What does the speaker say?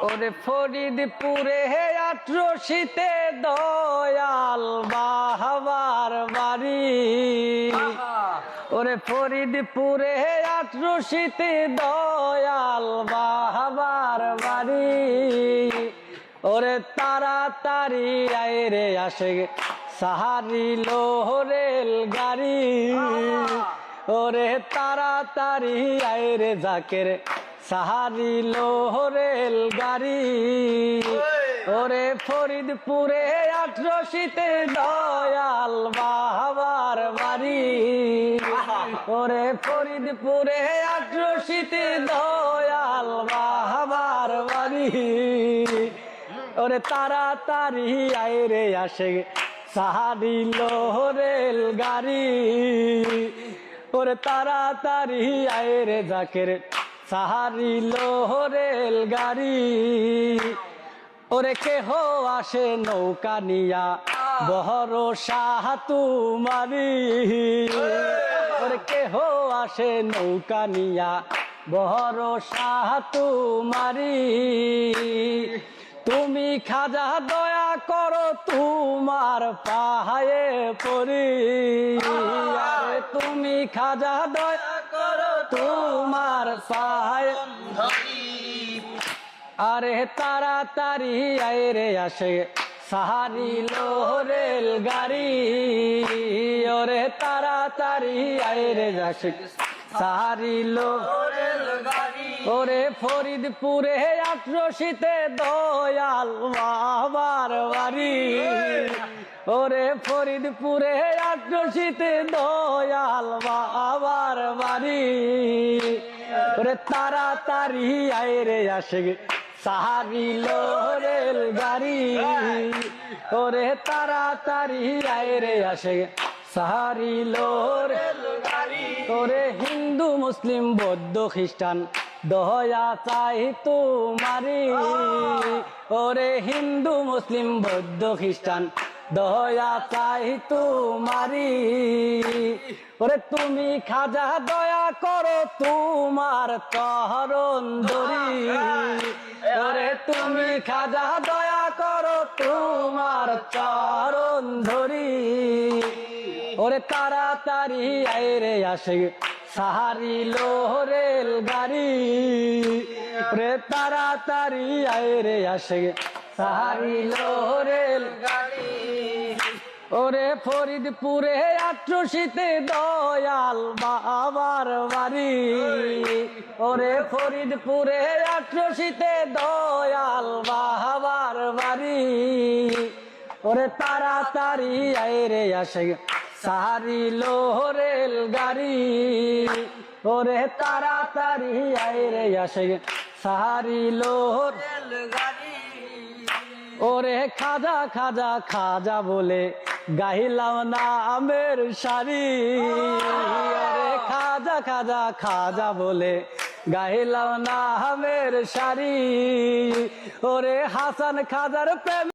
ওরে ফরিদপুরে ৮৮তে দয়াল বাহাবার বাড়ি। ওরে ফরিদপুরে ৮৮তে দয়াল বাহাবার বাড়ি। ওরে তাড়াতাড়ি আয় রে আসে সাহারি লোহরেল গাড়ি। ওরে তাড়াতাড়ি আয় রে জাকের সাহারি লোহরেল গাড়ি। ওরে ফরিদপুরে ৮৮তে দয়াল বাহাবার বাড়ি। ওরে ফরিদপুরে ৮৮তে দয়াল বাহাবার বাড়ি। ওরে তাড়াতাড়ি আয় রে আসে সাহারি লোহরেল গাড়ি। ওরে তাড়াতাড়ি আয় রে জাকের সাহারি লোহরেল গাড়ি। ওরে কেহ আসে নৌকা নিয়া ভরসা তুমারি। ওরে কেহ আসে নৌকা নিয়া ভরসা তুমারি। তুমি খাজা দয়া করো তোমার পায়ে পড়ি। আরে তুমি খাজা দয়া করো তোমার পায়ে। আরে তাড়াতাড়ি আয় রে আসে সাহারি লোহরেল গাড়ি। ওরে তাড়াতাড়ি আয় রে আসে সাহারি লোহরেল গাড়ি। ওরে ফরিদপুরে ৮৮তে দয়াল বাহাবার বাড়ি। ওরে ফরিদপুরে ৮৮তে দয়াল বাহাবার বাড়ি। ওরে তাড়াতাড়ি আয় রে আসে সাহারি লোহরেল গাড়ি। ওরে তাড়াতাড়ি আয় রে আসে সাহারি লোহরেল গাড়ি। ওরে হিন্দু মুসলিম বৌদ্ধ খ্রিস্টান দয়া চাই তোমারি। ওরে হিন্দু মুসলিম বৌদ্ধ খ্রিস্টান দয়া চাই তোমারি। ওরে তুমি খাজা দয়া করো তোমার চরণ ধরি। ওরে তুমি খাজা দয়া করো তোমার চরণ ধরি। ওরে তাড়াতাড়ি আয় রে আসে সাহারি লোহরেল গাড়ি। ওরে তাড়াতাড়ি আয় রে আসে সাহারি লোহরেল গাড়ি। ওরে ফরিদপুরে ৮৮তে দয়াল বাহাবার বাড়ি। ওরে ফরিদপুরে ৮৮তে দয়াল বাহাবার বাড়ি। ওরে তাড়াতাড়ি আয় রে আসে সাহারি লোহরেল গাড়ি। ওরে তাড়াতাড়ি আয় রে আসে সাহারি লোহরেল গাড়ি। ওরে খাজা খাজা খাজা বলে গাইলাম নামের সারি। ওরে খাজা খাজা খাজা বলে গাইলাম নামের সারি। ওরে হাসান খাজার প্রেম